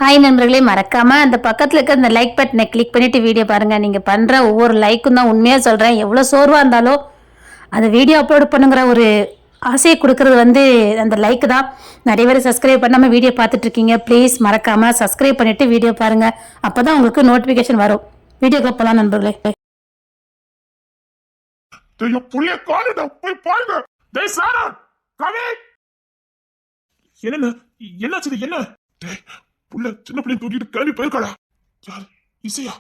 Hi நண்பர்களே, மறக்காம அந்த பக்கத்துல இருக்க அந்த லைக் பட்டனை கிளிக் பண்ணிட்டு வீடியோ பாருங்க. நீங்க பண்ற ஒவ்வொரு லைக்கும் தான் உண்மையா சொல்றேன். எவ்வளவு சோர்வா இருந்தாலும் அந்த வீடியோ அப்லோட் பண்ணுங்கிற ஒரு ஆசையை கொடுக்கறது அந்த லைக் தான். நிறைய பேர் சப்ஸ்கிரைப் பண்ணாம வீடியோ பார்த்துட்டு இருக்கீங்க. ப்ளீஸ் மறக்காம சப்ஸ்கிரைப் பண்ணிட்டு வீடியோ பாருங்க. அப்பதான் உங்களுக்கு நோட்டிபிகேஷன் வரும். வீடியோக்கு போலாம் நண்பர்களே. என்ன என்னாச்சு? என்ன புள்ள சின்ன பிள்ளைய தூக்கிட்டு கிளம்பி போயிருக்காளா? யார்? இசையா?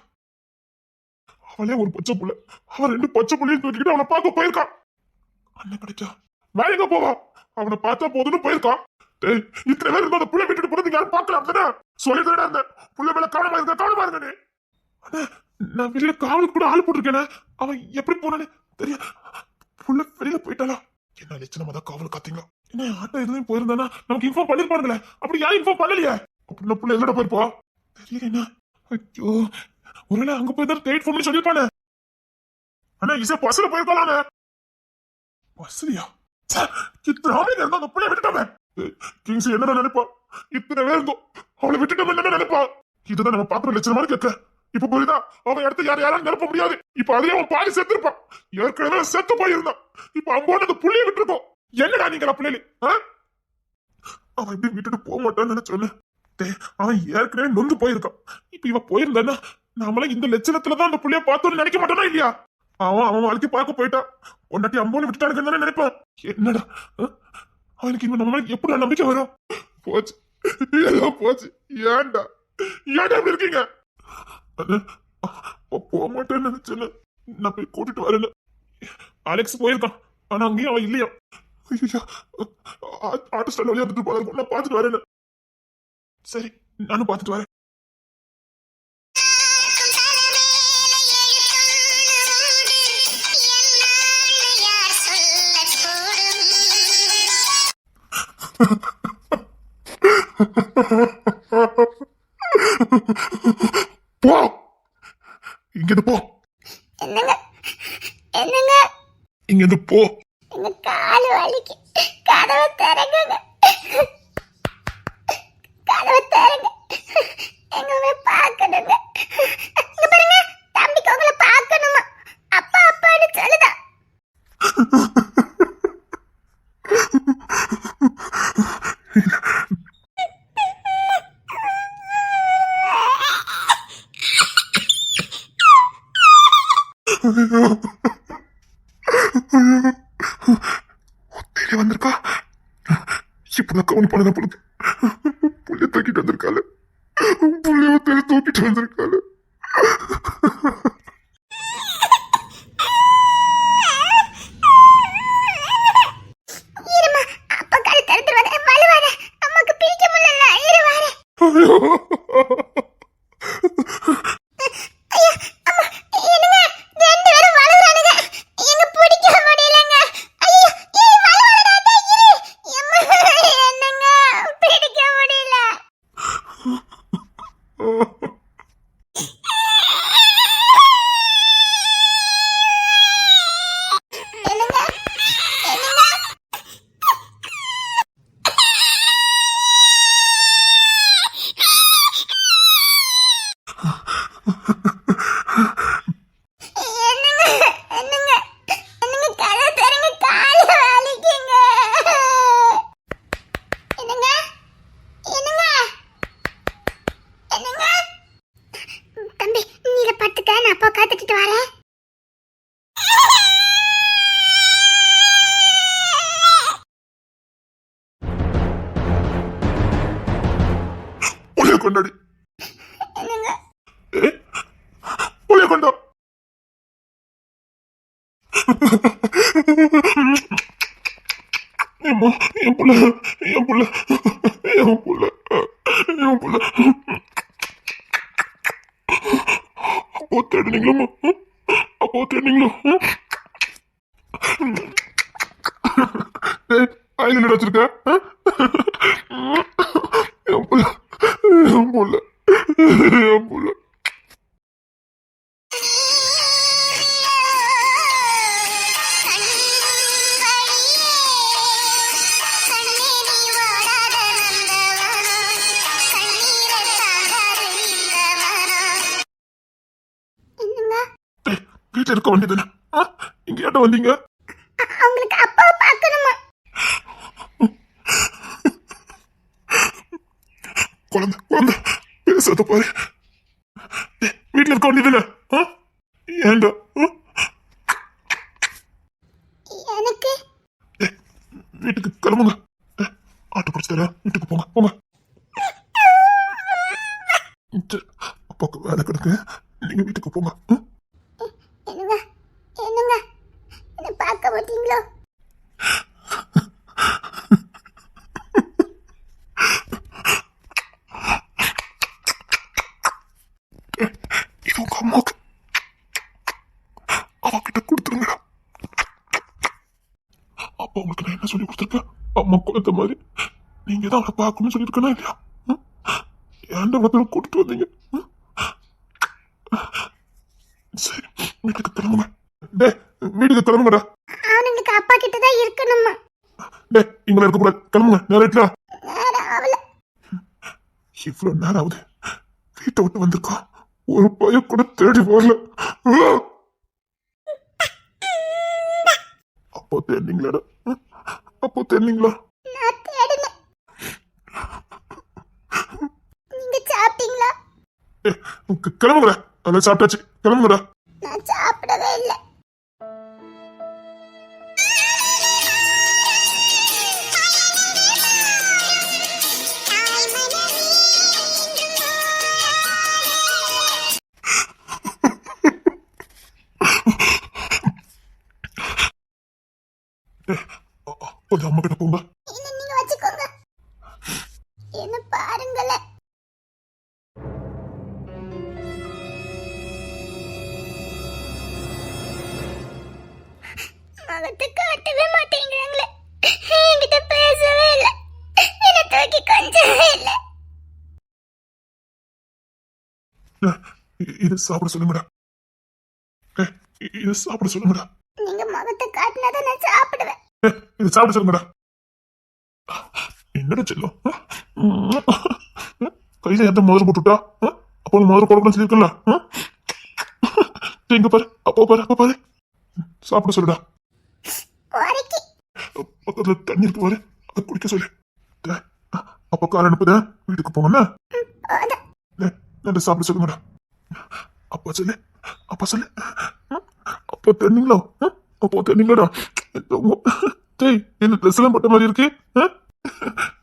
அவளே ஒரு பச்சை புள்ள, அவன் 2 பச்சை புள்ளையும் தூக்கிட்டு அவனை பார்க்க போயிருக்கான். அண்ணன் கிடைச்சா வேற எங்க போவா? அவனை பார்த்தா போதுன்னு போயிருக்கான். இத்தனை பேர் இருந்த புள்ள விட்டுட்டு போறது யாரும் பார்க்கலாம் தானே? சொல்லிட்டு அந்த புள்ள மேல கவனமா இருங்க. நான் வெளியில காவலுக்கு கூட ஆள் போட்டிருக்கேனே, அவன் எப்படி போனானே தெரியா? புள்ள வெளியில போயிட்டாளா? என்ன லட்சணமா தான் காவல் காத்தீங்க? என்ன ஆட்டோ எதுவும் போயிருந்தானா நமக்கு இன்ஃபார்ம் பண்ணிருப்பானுங்களே, அப்படி யாரும் இன்ஃபார்ம் பண்ணலையே. அப்படின்னா புள்ள எல்லோட போயிருப்பா தெரியல. என்ன ஐயோ, ஒருவேளை அங்க போய் தான் டைட் ஃபோன் சொல்லிருப்பானே. அண்ணா இசை பஸ்ல போயிருப்பானே. பஸ்லியா? இத்தனை ஆளுங்க இருந்தா அந்த புள்ளைய விட்டுட்டாமே. கிங்ஸ் என்னடா நினைப்பா? இத்தனை பேர் இருந்தோம், அவளை விட்டுட்டோம் என்ன நினைப்பா? இதுதான் நம்ம பாக்குற லட்சணமான கேட்க. இப்ப புரியுதா? அவன் இடத்து யாரும் நிரப்ப முடியாது. இப்ப அதே அவன் பாதி செத்துருப்பான். ஏற்கனவே செத்து போயிருந்தான். இப்ப அம்போட அந்த புள்ளைய விட்டுருக்கோம். என்னடா நீங்களா பிள்ளைல? அவன் எப்படி விட்டுட்டு போக மாட்டான்னு நினைச்சோன்னு. அவன் ஏற்கனவே நொந்து போயிருக்கான். இப்ப இவ போயிருந்தானா நம்மள இந்த லட்சணத்துலதான் அந்த புள்ளைய பார்த்தோன்னு நினைக்க மாட்டானா இல்லையா? அவன் வாழ்க்கை பார்க்க போயிட்டான். ஒன்னாட்டி அம்போன்னு விட்டுட்டானுக்கு தானே நினைப்பான். என்னடா அவனுக்கு இன்னும் நம்ம எப்படி நம்பிக்கை வரும்? போச்சு, எல்லாம் போச்சு. ஏன்டா எப்படி இருக்கீங்க? போக மாட்டேன்னு நினைச்சேன்னு நான் போய் கூட்டிட்டு வரேன்னு. அலெக்ஸ் போயிருக்கான், ஆனா அங்கேயும் அவன் இல்லையா? ஆட்டோ ஸ்டாண்ட் வழியா வந்துட்டு போல நான் பாத்துட்டு வரேன்னு. சரி, நானும் பாத்துட்டு வரேன். போ, இங்கிருந்து போ. இங்கிருந்து போ. காலு வலிக்கு. கதவை திறங்க. எங்களை பார்க்கணுங்க. இங்க பாருங்க, தம்பிக்கு உங்களை பார்க்கணுமா? அப்பா அப்பான்னு சொல்லுதா. வந்திருக்கா இப்பதான் கவனி பண்ண பொழுது புள்ளைய தூக்கிட்டு வந்திருக்காள். புள்ளைய தூக்கிட்டு வந்திருக்காள். கொண்டாடி புள்ளைய கொண்டா. என் புள்ள அப்போ தேடுனீங்களோ? ஆயில வச்சிருக்க என் புள்ள. வீட்டுல இருக்க வேண்டியதுன்னு இங்க ஏட்ட வந்தீங்க? அவங்களுக்கு அப்பாவை பார்க்கணுமா? குழந்தை குழந்தை பேசுறத பாரு. வீட்டுல இருக்க வேண்டியதுன்னு ஏண்டா? எனக்கு வீட்டுக்கு கிளம்புங்க. ஆட்டோ பிடிச்சு தர, வீட்டுக்கு போங்க போங்க. சரி, அப்பாவுக்கு வேலை கிடக்கு, நீங்க வீட்டுக்கு போங்க. என்னங்க என்னங்க என்ன பார்க்க மாட்டீங்களோ? இது உங்க அம்மாவுக்கு, அவகிட்ட கொடுத்துருங்க. அப்பா உங்களுக்கு நான் என்ன சொல்லி கொடுத்துருக்கேன்? அம்மா குழந்தை மாதிரி நீங்க தான் அவளை பார்க்கணும்னு சொல்லியிருக்கனா இல்லையா? ஏன்டா அவ்வளோ பேரும் கூட்டிட்டு வந்தீங்க? சரி, வீட்டுக்கு கிளம்புங்க. டே, வீட்டுக்கு கிளம்புங்கடா. அவனுங்களுக்கு அப்பா கிட்ட தான் இருக்கணுமா? டே, இங்க இருக்கக்கூடாது, கிளம்புங்க. நேரட்ல நேரம் ஆகல. இவ்வளவு நேரம் ஆகுது, வீட்டை விட்டு வந்திருக்கோம், ஒரு பையன் கூட தேடி வரல. அப்போ தேடிங்களா? அப்போ தேடிங்களா? நான் தேடினேன். நீங்க சாப்பிட்டீங்களா? கிளம்புங்கடா. அதை சாப்பிட்டாச்சு, கிளம்புங்கடா. நான் சாப்பிடவே இல்லை. கொஞ்சம் அம்மா கிட்ட போங்க. என்ன நீங்க வச்சுக்கோங்க. என்ன பாருங்களேன். முகத்தை காட்டவே மாட்டேங்கிறாங்களே. என்கிட்ட பேசவே இல்லை. என்ன தூக்கி கொஞ்சவே இல்லை. இது சாப்பிட சொல்லுங்கடா. இது சாப்பிட சொல்லுங்கடா. நீங்க முகத்தை காட்டினாதான் நான் சாப்பிடுவேன். இது சாப்பிட சொல்லுங்கடா. என்னடா செல்லும், கையில எந்த முதல் போட்டுட்டா? அப்போ முதல் கொடுக்கணும் சொல்லியிருக்கல. இங்க பாரு, அப்போ பாரு, அப்போ பாரு. சாப்பிட சொல்லுடா. உரைக்கி. பக்கத்துல தண்ணி இருக்கு பாரு, அதை குடிக்க சொல்லு. அப்போ கார் அனுப்புதேன், வீட்டுக்கு போங்கண்ணா. சாப்பிட சொல்லுங்கடா. அப்பா சொல்லு, அப்பா சொல்லு. அப்போ தெரிஞ்சுங்களா? அப்போ தெரிஞ்சுங்களாடா? டேய், என்ன ட்ரெஸ் எல்லாம் போட்ட மாதிரி இருக்கு?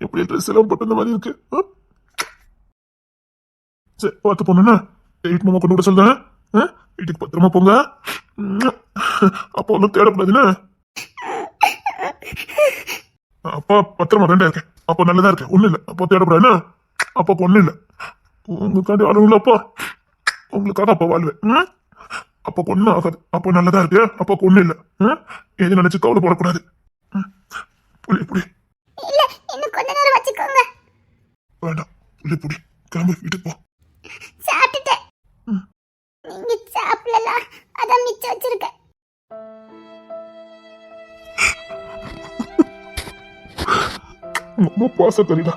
எப்படி ட்ரெஸ் எல்லாம் போட்ட மாதிரி இருக்கு? சரி, பார்த்து போனா வீட்டு மாமா கொண்டு விட சொல்றேன். வீட்டுக்கு பத்திரமா போங்க. அப்போ ஒன்றும் தேடக்கூடாதுன்னு. அப்பா பத்திரமா ரெண்டா இருக்கேன். அப்போ நல்லதா இருக்கேன், ஒன்றும் இல்லை. அப்போ தேடக்கூடாதுன்னா அப்போ ஒன்றும் இல்லை. உங்களுக்காண்டி அழுவுல அப்பா, உங்களுக்காக அப்பா வாழ்வேன். அப்போ ஒன்றும் ஆகாது. அப்போ நல்லதா இருக்கு, அப்போ ஒன்றும் இல்லை. எது நினைச்சு கவலைப்படக்கூடாது. புளி புளி இல்ல, இன்னும் கொஞ்ச நேரம் வச்சுக்கோங்க. வேண்டாம், புளி புளி கிளம்பி வீட்டுக்கு போ. சாப்பிட்டுட்டேன். நீங்க சாப்பிடலாம், அதான் மிச்சம் வச்சிருக்கேன். ரொம்ப பாசக்கறிடா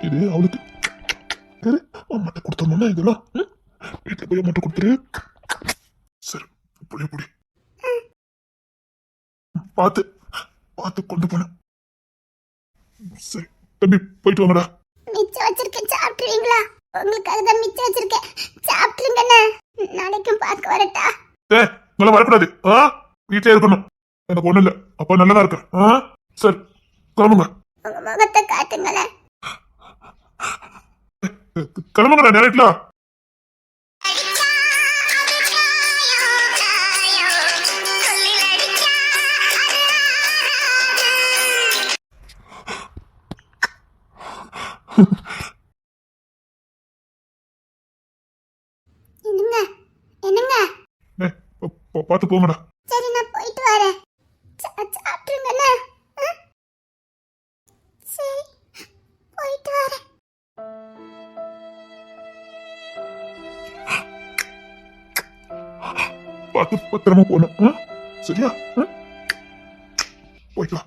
இது. அவளுக்கு அம்மாட்ட கொடுத்தோம்னா இதெல்லாம் வீட்டுல போய் அம்மாட்ட கொடுத்துரு. சரி, புளி புளி பார்த்து பார்த்து கொண்டு போன. சரி தம்பி, போயிட்டு வாங்கடா. மிச்சம் வச்சிருக்கேன், சாப்பிட்டுருவீங்களா? உங்களுக்காக தான் மிச்சம் வச்சிருக்கேன், சாப்பிட்டுருங்கண்ணே. நாளைக்கும் பார்க்க வரட்டா? இங்கெல்லாம் வரக்கூடாது. வீட்டிலே இருக்கணும். எனக்கு ஒண்ணும் இல்லை, அப்பா நல்லதா இருக்கேன். சரி, கிளம்புங்க. உங்க முகத்தை காட்டுங்களேன். கிளம்புங்கடா, நேரட்ல. என்னங்க என்னங்க? பார்த்து போங்கடா. சரி, நான் போயிட்டு வரேன். சாப்பிட்டுருங்கண்ணே. சரி, போயிட்டு வரேன். பார்த்து பத்திரமா போகணும். சரியா? போயிட்டு வா.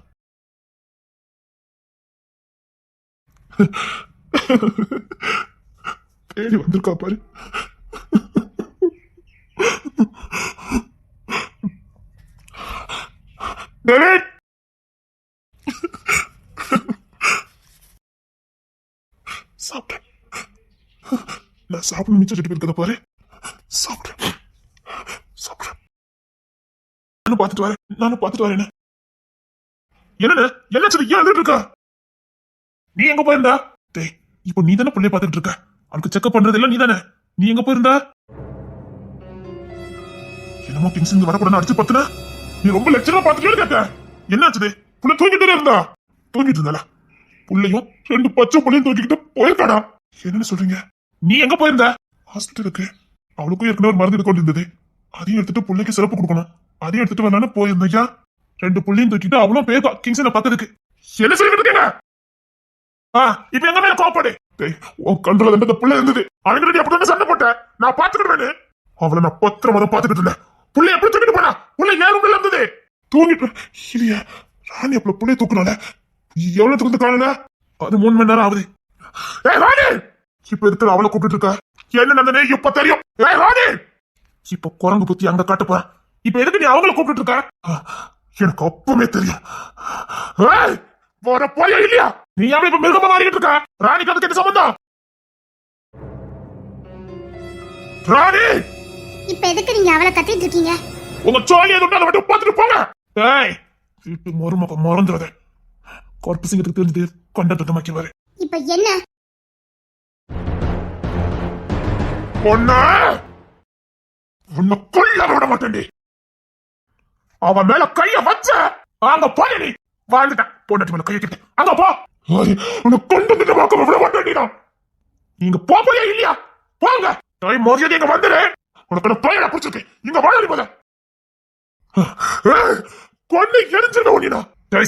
தேடி வந்திருக்கா பாரு. டேவிட் சாப்பிட்டேன். நான் சாப்பிட மிச்சம் செட்டு இருக்கத பாரு. சாப்பிட்டேன் சாப்பிட்டேன். நானும் பார்த்துட்டு வரேன். என்ன என்னாச்சு? ஏன் அழுதுட்டு இருக்கா? நீ எங்க போயிருந்தா? டேய், இப்போ நீ தானே பிள்ளைய பார்த்துட்டு இருக்க. அவனுக்கு செக்அப் பண்றது இல்ல நீ தானே. நீ எங்க போயிருந்தா? என்னமோ கிங்ஸ் இங்க வரக்கூடாது அடிச்சு பத்துனா நீ ரொம்ப லட்சணமா பார்த்துட்டு கேட்ட. என்னாச்சு? புள்ள தூங்கிட்டு இருந்தாளா? புள்ளையும் 2 பச்சை புள்ளையும் தூக்கிக்கிட்டு போயிருக்காடா. என்னன்னு சொல்றீங்க? நீ எங்க போயிருந்த? ஹாஸ்பிட்டலுக்கு. அவளுக்கும் ஏற்கனவே ஒரு மருந்து எடுக்க இருந்தது. அதையும் எடுத்துட்டு பிள்ளைக்கு சிறப்பு கொடுக்கணும். அதையும் எடுத்துட்டு வரலான்னு போயிருந்தையா. 2 புள்ளையும் தூக்கிட்டு அவளும் போயிருக்கா கிங்ஸனை பக்கத்துக்கு. என்ன சொல்லிட்டு இருக்கீங்க? இப்ப எங்க மேல கோப்பாடு. உன் கண்ட்ரோல இந்த புள்ள இருந்தது. அவங்கிட்ட அப்படி சண்டை போட்ட நான் பாத்துக்கிட்டு அவளை நான் பத்திரமா தான் பாத்துக்கிட்டு இருந்தேன். புள்ளை எப்படி தூக்கிட்டு போனா? புள்ளை ஏன் இருந்தது தூங்கிட்டு இல்லையா? ராணி அப்பல புள்ளைய தூக்குனால எவ்வளவு தூக்கத்து காணல? அது 3 மணி நேரம் ஆகுது. ராணி இப்ப இருக்கிற அவளை கூப்பிட்டு இருக்க. என்ன நடந்தனே இப்ப தெரியும். ராணி இப்ப குரங்கு புத்தி அங்க காட்ட போறேன். இப்ப எதுக்கு நீ அவங்கள கூப்பிட்டு இருக்க? எனக்கு அப்பவே தெரியும். போற போயா இல்லையா? நீ அவளை இப்ப மிருகமா மாறிக்கிட்டு இருக்க. ராணிக்கு அதுக்கு என்ன சம்பந்தம்? ராணி இப்ப எதுக்கு நீங்க அவளை கத்திட்டு இருக்கீங்க? உங்க சோழியை தொட்டு அதை மட்டும் பார்த்துட்டு போங்க. வீட்டு மருமக மறந்துடாத. கருப்பு சிங்கத்துக்கு தெரிஞ்சது கொண்ட தொட்டமாக்கிடுவாரு. இப்ப என்ன? உன்னை கொல்ல விட மாட்டேன்டி. அவன் மேல கைய வச்ச அங்க போய் நீ வாழ்ந்துட்டேன். பொண்டாட்டி மேல கைய கிட்ட அங்க போ. உன்னை கொண்டு திட்டமாக்க விட மாட்டேன்டி. நீங்க போயா இல்லையா? போங்க. மரியாதை இங்க வந்துடு. உனக்கு பையனை பிடிச்சிருக்கு. இங்க வாழறி போத கொண்டு எரிஞ்சிருக்க ஒண்ணினா.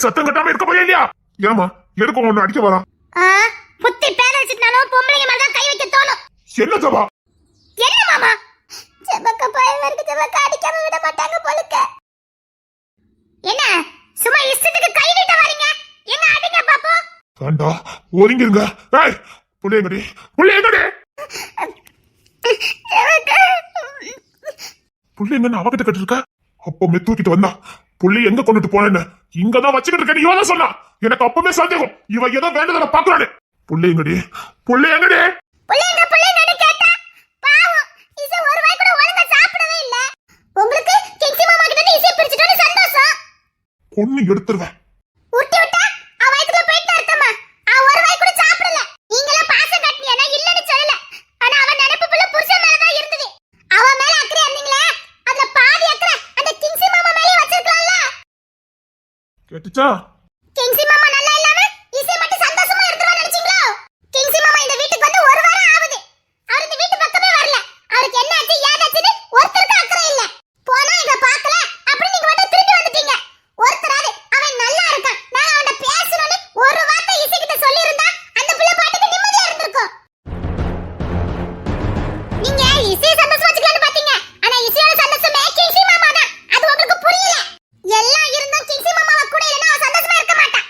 சத்தம் கட்டாம இருக்க போயா இல்லையா? ஏமா எதுக்கு ஒண்ணு அடிக்க வரா? புத்தி பேர வச்சுட்டாலும் பொம்பளைங்க மேல கை வைக்க தோணும். என்ன ஜபா? என்ன மாமா? ஜபக்க பயவருக்கு ஜபக்க அடிக்காம விட மாட்டாங்க போலுக்க. என்ன சும்மா இஷ்டத்துக்கு கை நீட்ட வரீங்க? என்ன அடிங்க பாப்போம். காண்டா ஒதுங்கிருங்க. புள்ளையங்கடி புள்ளையங்கடி புள்ளைங்கன்னு அவகிட்ட கட்டு இருக்க. அப்பமே தூக்கிட்டு வந்தா புள்ளி எங்க கொண்டுட்டு போனேன்னு இங்கதான் வச்சுக்கிட்டு இருக்க. இவ தான் சொன்னா. எனக்கு அப்பவே சந்தேகம் இவ ஏதோ வேண்டதை பாக்குறானு. புள்ளையங்கடி புள்ளையங்கடி புள்ளைங்கன்னு கேட்டா பாவம் இசை ஒரு வாய் கூட ஒழுங்கா சாப்பிடவே இல்ல. உங்களுக்கு கிங்சி மாமா கிட்ட இருந்து இசை பிரிச்சிட்டோன்னு சந்தோஷம். பொண்ணு எடுத்துருவேன். உருட்டி விட்டா அவ வயித்துல போயிட்டு அர்த்தமா? அவ ஒரு வாய் கூட சாப்பிடல. நீங்களே பாசம் காட்டினியா? நான் இல்லன்னு சொல்லல. ஆனா அவ நினைப்பு புள்ள புருஷன் மேல தான் இருந்தது. அவ மேல அக்கறை இருந்தீங்களே அதுல பாதி அக்கறை அந்த கிங்சி மாமா மேலே வச்சிருக்கலாம்ல. கேட்டுச்சா? கிங்சி மாமா நல்லா இல்லாம இசை மட்டும் சந்தோஷமா இருந்துவா நினைச்சீங்களோ? கிங்சி மாமா இந்த வீட்டுக்கு வந்து ஒரு வாரம் ஆகுது. அவர் இந்த வீட்டு பக்கமே வரல. அவருக்கு என்ன ஆச்சு ஏதாச்சுன்னு ஒருத்தருக்கு அக்கறை இல்ல. போனா இங்க பார்க்கல அப்படி நீங்க வந்து திரும்பி வந்துட்டீங்க. ஒருத்தராது அவன் நல்லா இருக்கான் நான் அவன்கிட்ட பேசணும்னு ஒரு வார்த்தை இசை கிட்ட சொல்லி இருந்தா அந்த பிள்ளை பாட்டுக்கு நிம்மதியா இருந்திருக்கும். நீங்க இசையை சந்தோஷமா வச்சுக்கலாம்னு பாத்தீங்க. ஆனா இசையோட சந்தோஷமே கிங்சி மாமா தான். அது உங்களுக்கு புரியல. எல்லாம் இருந்தும் கிங்சி மாமாவை கூட இல்லைன்னா அவ சந்தோஷமா இருக்க மாட்டான்.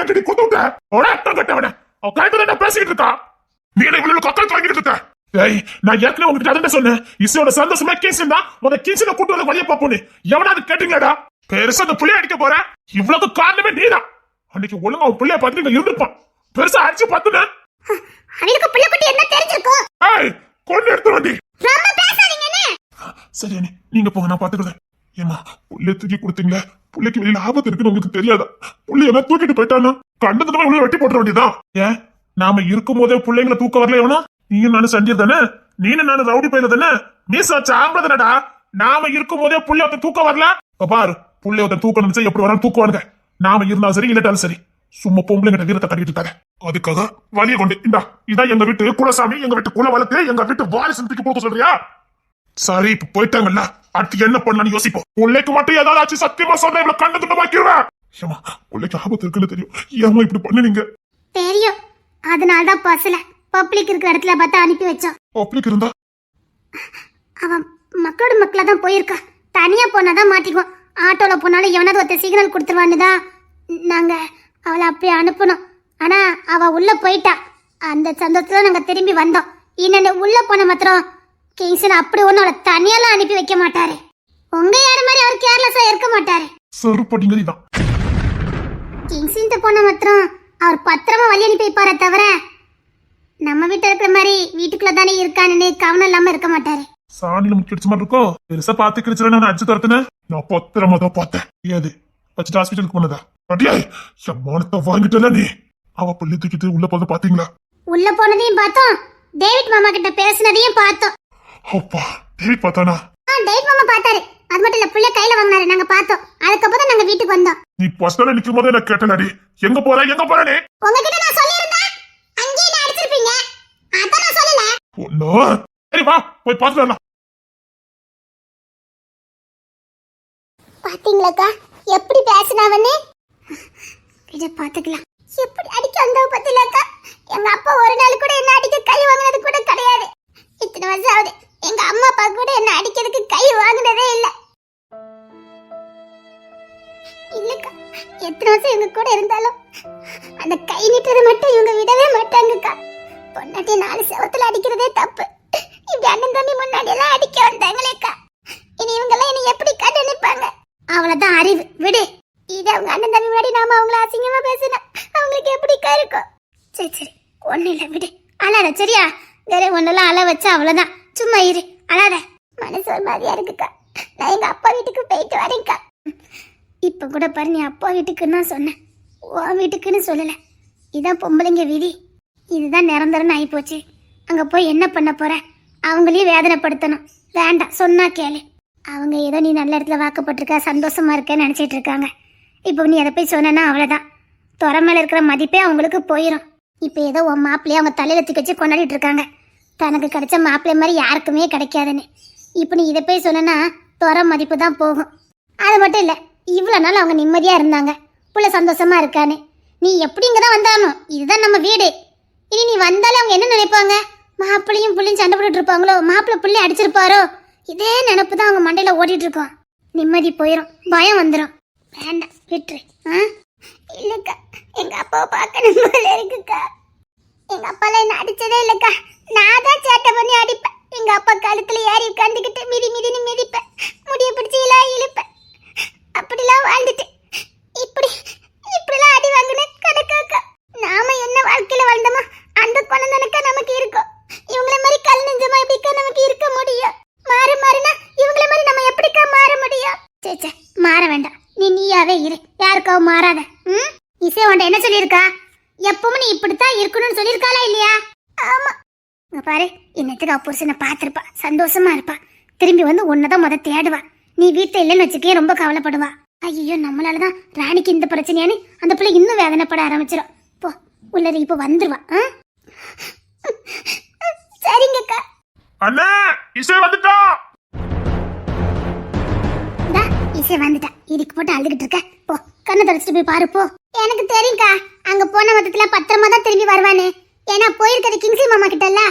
கேட்டு கொடுத்து விட்ட அவன கட்டவன அவ கேட்டு பேசிக்கிட்டு இருக்கா நீ என்ன இவ்வளவு கக்கல் வாங்கிட்டு இருக்க ஏய் நான் ஏற்கனவே உங்ககிட்ட அதான் சொன்னேன் இசையோட சந்தோஷமா கேஸ் தான் உங்க கேஸ்ல கூட்டு வந்து வழிய பாப்போன்னு எவனாவது கேட்டீங்களாடா பெருசா அந்த புள்ளைய அடிக்க போற இவ்வளவு காரணமே நீதான் அன்னைக்கு ஒழுங்கா அவன் பிள்ளைய பார்த்து இருந்திருப்பான் பெருசா அடிச்சு பார்த்துன அவனுக்கு புள்ள குட்டி என்ன தெரிஞ்சிருக்கும் ஏய் கொண்டு எடுத்து வண்டி ரொம்ப பேசாதீங்கண்ணே சரி அண்ணே நீங்க போங்க நான் பாத்துக்கிறேன் ஏமா புள்ளைய தூக்கி கொடுத்தீங்களே புள்ளைக்கு வெளியில ஆபத்து இருக்குன்னு உங்களுக்கு தெரியாதா புள்ளைய எல்லாம் தூக்கிட்டு போயிட்டானா கண்டதுமே உள்ள வெட்டி போட்டுற வேண்டியதான் ஏன் நாம இருக்கும் போதே பிள்ளைங்களை தூக்க வரல எவனா நீயும் நானும் சண்டியர் தானே நீனும் நானும் ரவுடி பையில தானே மீச வச்ச ஆம்பளை தானடா நாம இருக்கும் போதே புள்ளை ஒருத்தன் தூக்க வரல பாரு புள்ளை ஒருத்தன் தூக்க நினைச்சா எப்படி வேணாலும் தூக்குவானுங்க நாம இருந்தாலும் சரி இல்லட்டாலும் சரி சும்மா பொம்பளைங்கிட்ட வீரத்தை கட்டிட்டு இருக்காரு அதுக்காக வலிய கொண்டு இந்தா இதான் எங்க வீட்டு குலசாமி எங்க வீட்டு குல வளர்த்து எங்க வீட்டு வாரிசு தூக்கி போக சொல்றியா சரி இப்ப போயிட்டாங்கல்ல அடுத்து என்ன பண்ணலாம்னு யோசிப்போம் பிள்ளைக்கு மட்டும் ஏதாவது ஆச்சு சத்தியமா சொன்ன இவ்வளவு கண்ணு துண்டமாக்கிடுவேன் ஏமா பிள்ளைக்கு ஆபத்து இருக்குன்னு தெரியும் ஏமா இப்படி பண்ணுனீங்க தெரியும் அதனாலதான் பஸ்ல பப்ளிக் இருக்கிற இடத்துல பார்த்தா அனுப்பி வச்சோம் பப்ளிக் இருந்தா அவன் மக்களோட மக்களா தான் போயிருக்கா தனியா போனாதான் மாட்டிக்குவோம் ஆட்டோல போனாலும் எவனாவது ஒருத்தர் சிக்னல் கொடுத்துருவான்னுதான் நாங்க அவளை அப்படியே அனுப்பணும் ஆனா அவ உள்ள போயிட்டா அந்த சந்தோஷத்துல நாங்க திரும்பி வந்தோம் இன்னொன்னு உள்ள போன மாத்திரம் கிங்ஸன் அப்படி ஒண்ணு அவளை தனியாலாம் அனுப்பி வைக்க மாட்டாரு உங்க யார மாதிரி அவர் கேர்லெஸ்ஸா இருக்க மாட்டாரு சருப்படிங்கதான் கிங்ஸன் போன மாத்திரம் அவர் பத்திரமா வழி அனுப்பி வைப்பாரே தவிர நம்ம வீட்டுல இருக்கிற மாதிரி வீட்டுக்குள்ள தானே இருக்கான்னு கவனம் இல்லாம இருக்க மாட்டாரு சாணியில முக்கிடிச்ச மாதிரி இருக்கும் பெருசா பாத்து கிடைச்சல நான் அடிச்சு துரத்துனேன் நான் பத்திரமா தான் பார்த்தேன் ஏது வச்சுட்டு ஹாஸ்பிட்டலுக்கு போனதா அடியா என் மானத்தை வாங்கிட்டல நீ அவ புள்ளி தூக்கிட்டு உள்ள போத பாத்தீங்களா உள்ள போனதையும் பார்த்தோம் டேவிட் மாமா கிட்ட பேசினதையும் பார்த்தோம் அப்பா டேவிட் பார்த்தானா டேவிட் மாமா பார்த்தாரு அது மட்டும் இல்ல புள்ள கையில வாங்கினாரு நாங்க பார்த்தோம் அதுக்கப்புறம் தான் நாங்க வீட்டுக்கு வந்தோம் நீ பஸ்ல நிக்கும் போதே நான் கேட்டேனடி எங்க போறேனே உங்ககிட்ட நான் சொல்லியிருந்தேன் அங்கேயே என்ன அடிச்சிருப்பீங்க அதான் நான் சொல்லல ஒண்ணு சரி வா போய் பார்த்து வரலாம் பாத்தீங்களாக்கா எப்படி பேசினாவன்னு இத பாத்துக்கலாம் எப்படி அடிக்க வந்தவ பத்திலக்கா எங்க அப்பா ஒரு நாள் கூட என்ன அடிக்க கை வாங்கினது கூட கிடையாது இத்தனை வருஷம் ஆகுது எங்க அம்மா அப்பா கூட என்ன அடிக்கிறதுக்கு கை வாங்கினதே இல்ல இல்லக்கா எத்தனை வருஷம் எங்க கூட இருந்தாலும் அந்த கை நீட்டுறது மட்டும் இவங்க விடவே மாட்டாங்கக்கா பொன்னாட்டி 4 செவத்துல அடிக்கிறதே தப்பு இப்படி அண்ணன் தம்பி முன்னாடி எல்லாம் அடிக்க வந்தாங்களேக்கா இனி இவங்க எல்லாம் இனி எப்படி கண்டு நிப்பாங்க அவ்வளவுதான் அறிவு விடு இது அவங்க அண்ணன் தம்பி முன்னாடி நாம அவங்கள அசிங்கமா பேசினா அவங்களுக்கு எப்படி இருக்கும் சரி சரி ஒண்ணு இல்ல விடு அழாத சரியா வேற ஒன்னெல்லாம் அழ வச்சா அவ்வளவுதான் சும்மா இரு அழாத மனசு ஒரு மாதிரியா இருக்குக்கா நான் எங்க அப்பா வீட்டுக்கு போயிட்டு வரேன்க்கா இப்ப கூட பாரு நீ அப்பா வீட்டுக்குன்னு தான் சொன்னேன் உன் வீட்டுக்குன்னு சொல்லல இதான் பொம்பளைங்க விதி இதுதான் நிரந்தரம்னு ஆகி போச்சு அங்க போய் என்ன பண்ண போற அவங்களையும் வேதனைப்படுத்தணும் வேண்டாம் சொன்னா கேளு அவங்க ஏதோ நீ நல்ல இடத்துல வாக்கப்பட்டிருக்க சந்தோஷமா இருக்கன்னு நினைச்சிட்டு இருக்காங்க இப்போ நீ அதை போய் சொன்னா அவ்வளவுதான் துறை மேல இருக்கிற மதிப்பே அவங்களுக்கு போயிடும் இப்போ ஏதோ உன் மாப்பிள்ளைய அவங்க தலையில தூக்கி வச்சு கொண்டாடிட்டு இருக்காங்க தனக்கு கிடைச்ச மாப்பிள்ளை மாதிரி யாருக்குமே கிடைக்காதுன்னு இப்போ நீ இதை போய் சொன்னா துறை மதிப்பு தான் போகும் அது மட்டும் இல்லை இவ்வளோ நாள் அவங்க நிம்மதியா இருந்தாங்க புள்ள சந்தோஷமா இருக்கான்னு நீ எப்படிங்கதான் வந்தாலும் இதுதான் நம்ம வீடு இனி நீ வந்தாலே அவங்க என்ன நினைப்பாங்க மாப்பிள்ளையும் புள்ளையும் சண்டை போட்டுட்டு இருப்பாங்களோ மாப்பிள்ளை புள்ளி அடிச்சிருப்பாரோ இதே நினப்பு தான் அவங்க மண்டையில ஓடிட்டு இருக்கோம் நிம்மதி போயிடும் பயம் வந்துடும் வேண்டாம் விட்டுரு இல்லக்கா எங்க அப்பாவை பார்க்கணும் போல இருக்குக்கா எங்க அப்பால என்ன அடிச்சதே இல்லக்கா நான் தான் சேட்டை பண்ணி அடிப்பேன் எங்க அப்பா கழுத்துல ஏறி உட்காந்துக்கிட்டு மிதி மிதின்னு மிதிப்பேன் முடிய பிடிச்சி எல்லாம் இழுப்பேன் அப்படிலாம் வாழ்ந்துட்டு இப்படிலாம் அடி வாங்கின கணக்காக்கா நாம என்ன வாழ்க்கையில வாழ்ந்தோமோ அந்த குணம் தானக்கா நமக்கு இருக்கும் இவங்கள மாதிரி கல் நெஞ்சமா எப்படிக்கா நமக்கு இருக்க முடியும் மாறுனா இவங்கள மாதிரி நம்ம எப்படிக்கா மாற முடியும் சே மாற வேண்டாம் நீயாவே இரு யாருக்காவும் மாறாத இசை உன்ட என்ன சொல்லியிருக்கா எப்பவும் நீ இப்படித்தான் இருக்கணும்னு சொல்லியிருக்காளா இல்லையா ஆமா இங்க பாரு இன்னத்துக்கு அவ புருஷனை பார்த்திருப்பா சந்தோஷமா இருப்பா திரும்பி வந்து உன்னதான் முத தேடுவா நீ வீட்டுல இல்லைன்னு வச்சுக்கே ரொம்ப கவலைப்படுவா ஐயோ நம்மளாலதான் ராணிக்கு இந்த பிரச்சனையானு அந்த பிள்ளை இன்னும் வேதனைப்பட ஆரம்பிச்சிடும் போ உள்ள இப்ப வந்துருவா சரிங்கக்கா அண்ணா இசை வந்துட்டா இசை வந்துட்டா இதுக்கு போட்டு அழுதுகிட்டு இருக்க போ கண்ணை தொடச்சிட்டு போய் பாரு போ எனக்கு தெரியும்க்கா அங்க போன மொத்தத்துல பத்திரமா தான் திரும்பி வருவானு ஏன்னா போயிருக்கிறது கிங்ஸி மாமா கிட்டல்ல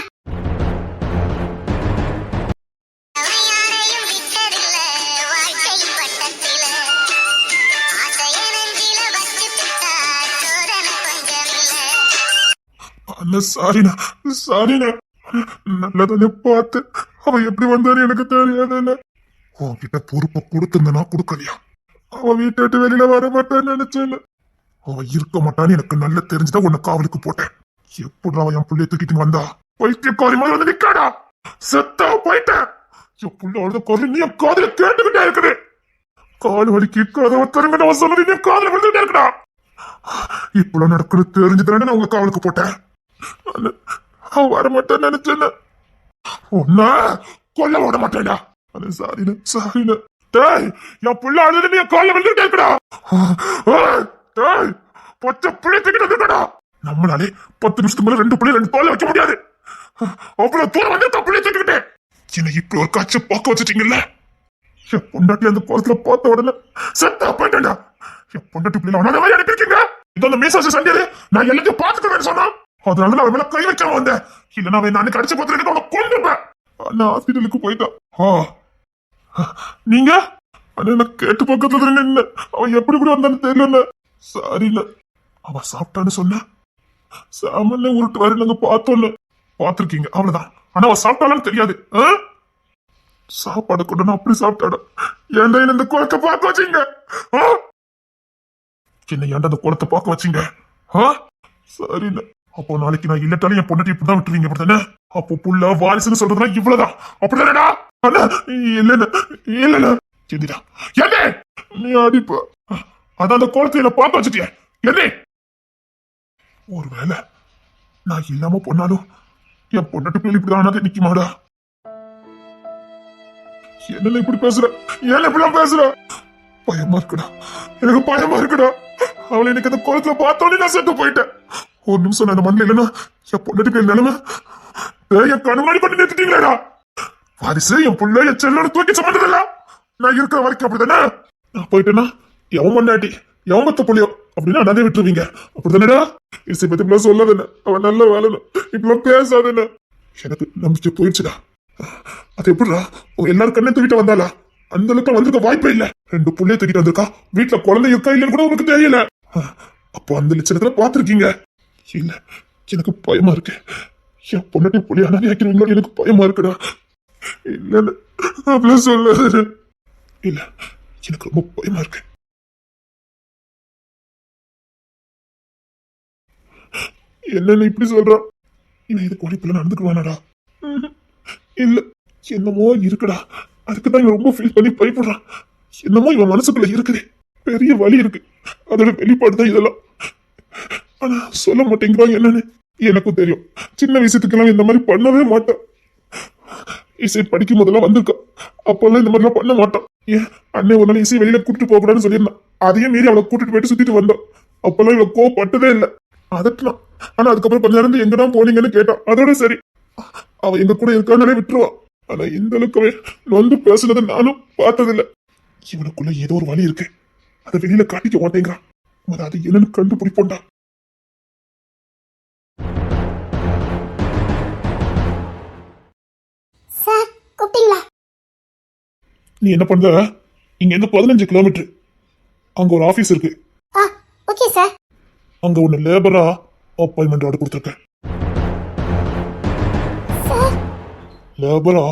அண்ணா சாரிண்ணா சாரிண்ணா. நல்லதானே பார்த்து அவன் எப்படி வந்தாரு எனக்கு தெரியாதுண்ணா. உன்கிட்ட பொறுப்பை கொடுத்திருந்தனா கொடுக்கலையா? அவன் வீட்டை விட்டு வெளியில வர மாட்டான்னு நினைச்சேன். அவன் இருக்க மாட்டான்னு எனக்கு நல்லா தெரிஞ்சுதான் உன்னை காவலுக்கு போட்டேன். எப்படி அவன் என் பிள்ளைய தூக்கிட்டு வந்தா பைத்தியக்காரி மாதிரி வந்து நிக்காடா. செத்தா போயிட்டேன். என் புள்ள அழுத குரல் நீ என் காதுல கேட்டுக்கிட்டே இருக்குது. கால் வலிக்கு கதவை தருங்க அவன் சொன்னது நீ காதுல விழுந்துகிட்டே இருக்குடா. இப்பெல்லாம் நடக்குது தெரிஞ்சுதானே நான் உங்க காவலுக்கு போட்டேன். அவன் வர மாட்டேன்னு நினைச்சேன். ஒன்னா கொல்ல விட மாட்டேன்டா. அது சாரிண்ண சாரிண்ண. டேய் என் புள்ள அழுது நீ கால்ல விழுந்துகிட்டே இருக்குடா. டேய் பச்சை பிள்ளை தூக்கிட்டு வந்துருக்கடா. நம்மளாலே 10 நிமிஷத்துக்கு மேல 2 பிள்ளை 2 தோல்ல வைக்க முடியாது. அவ்வளவு தூரம் வந்து பிள்ளை தூக்கிக்கிட்டே என்ன இப்படி ஒரு காட்சி பார்க்க வச்சுட்டீங்கல்ல. என் பொண்டாட்டி அந்த குளத்துல பார்த்த உடனே செத்தா போயிட்டேன்டா. என் பொண்டாட்டி பிள்ளை அவனால மாதிரி அனுப்பியிருக்கீங்க. இது அந்த மீசாசி சண்டையில நான் எல்லாத்தையும் பார்த்துக்கிறேன்னு சொன்னான். அதனால அவன் மேல கை வைக்காம வந்தேன். இல்லைன்னா அவன் நானே கடிச்சு பார்த்துட்டு அவனை கொண்டுப்பேன். நான் ஹாஸ்பிட்டலுக்கு போயிட்டான். நீங்க நான் கேட்டு பக்கத்துல நின்ன அவன் எப்படி கூட வந்தான்னு தெரியல. சாரிண்ண. அவன் சாப்பிட்டான்னு சொன்ன சாமான்ல உருட்டு வர நாங்க பார்த்தோம்ல. பார்த்திருக்கீங்க அவ்வளவுதான். ஆனா அவன் சாப்பிட்டாலும் தெரியாது. சாப்பாடு கொண்டு அப்படி சாப்பிட்டாட. ஏன்டா இந்த குளத்தை பார்க்க வச்சீங்க? என்ன ஏன்டா அந்த குளத்தை பார்க்க வச்சீங்க? சரிண்ண. அப்போ நாளைக்கு நான் இல்லட்டாலும் என் பொண்ணாட்டி இப்படிதான் விட்டுருவீங்க அப்படித்தானே? அப்போ புள்ள வாரிசுன்னு சொல்றதுனா இவ்வளவுதான் அப்படிதானடா? இல்ல இல்ல செந்திடா என்ன நீ அடிப்ப. அதான் அந்த குளத்துல பார்க்க வச்சுட்டிய என்ன? ஒருவேளை நான் இல்லாம போனாலும் என் பொண்ணாட்டி பிள்ளை இப்படிதான் நிக்குமாடா? என்ன இப்படி பேசுற? ஏன் இப்படிலாம் பேசுற? பயமா இருக்குடா. எனக்கு பயமா இருக்குடா. அவளை எனக்கு அந்த குளத்துல பார்த்தோன்னே நான் செத்து போயிட்டேன். ஒரு நிமிஷம் நான் அந்த மண்ணில் இல்லைன்னா என் பொண்ணாட்டி பிள்ளை நிலைமை என் கண்முன்னாடி கொண்டு நிறுத்திட்டீங்களா? வாரிசு என் புள்ள என் செல்லோட தூக்கி சம்மந்ததில்ல. நான் இருக்கிற வரைக்கும் அப்படித்தானே? நான் போயிட்டேன்னா எவன் பொண்டாட்டி எவன் மத்த புள்ளியோ அப்படின்னு அண்ணாதே விட்டுருவீங்க அப்படித்தானடா? இசை பத்தி இப்பெல்லாம் சொல்லாதுன்னு அவன் நல்ல வேலைன்னு இப்பெல்லாம் பேசாதுன்னு எனக்கு நம்பிக்கை போயிடுச்சுடா. அது எப்படிடா உங்க எல்லாரும் கண்ணை தூக்கிட்டு வந்தாளா? அந்த அளவுக்கு வந்திருக்க வாய்ப்பே இல்ல. 2 புள்ளைய தூக்கிட்டு வந்திருக்கா. வீட்டுல குழந்தை இருக்கா இல்லன்னு கூட உங்களுக்கு தெரியல. அப்போ அந்த லட்சணத்துல பாத்துருக்கீங்க. இல்ல எனக்கு பயமா இருக்கு. என் பொண்ணாட்டி புள்ளிய அனாதையாக்கிறீங்களோ எனக்கு பயமா இருக்குடா. இல்ல அப்படிலாம் சொல்லாது. இல்ல எனக்கு ரொம்ப பயமா இருக்கு. என்னன்னு இப்படி சொல்றான்? இவன் இதுக்கு ஒழிப்புல நடந்துக்குவானாடா? இல்ல என்னமோ இருக்குடா. அதுக்குதான் இவன் ரொம்ப ஃபீல் பண்ணி பயப்படுறான். என்னமோ இவன் மனசுக்குள்ள இருக்குது. பெரிய வலி இருக்கு. அதோட வெளிப்பாடுதான் இதெல்லாம். ஆனா சொல்ல மாட்டேங்கிறான் என்னன்னு. எனக்கும் தெரியும். சின்ன விஷயத்துக்கெல்லாம் இந்த மாதிரி பண்ணவே மாட்டான். இசை படிக்கும் போதெல்லாம் வந்திருக்கான். அப்பெல்லாம் இந்த மாதிரிலாம் பண்ண மாட்டான். ஏன் அண்ணே ஒரு நாள் இசை வெளியில கூட்டிட்டு போக கூடாதுன்னு சொல்லியிருந்தான். அதையும் மீறி அவளை கூட்டிட்டு போயிட்டு சுத்திட்டு வந்தான். அப்பெல்லாம் இவன் கோவப்பட்டதே இல்லை. அதட்டுனான். ஆனா அதுக்கப்புறம் கொஞ்ச நேரம் எங்கதான் போனீங்கன்னு கேட்டான். அதோட சரி அவ எங்க கூட இருக்கானாலே விட்டுருவான். ஆனா இந்த அளவுக்கு நொந்து பேசுனதை நானும் பார்த்ததில்லை. இவனுக்குள்ள ஏதோ ஒரு வழி இருக்கு. அதை வெளியில காட்டிக்க மாட்டேங்கிறான். அது என்னன்னு கண்டுபிடிப்போண்டா. சார் கூப்பிட்டீங்களா? நீ என்ன பண்ற? இங்க இருந்து 15 கிலோமீட்டர் அங்க ஒரு ஆபீஸ் இருக்கு. Okay sir. அங்க ஒன்னு லேபரா அப்பாயின்மெண்ட் ஆர்டர் கொடுத்துருக்கேன். லேபரா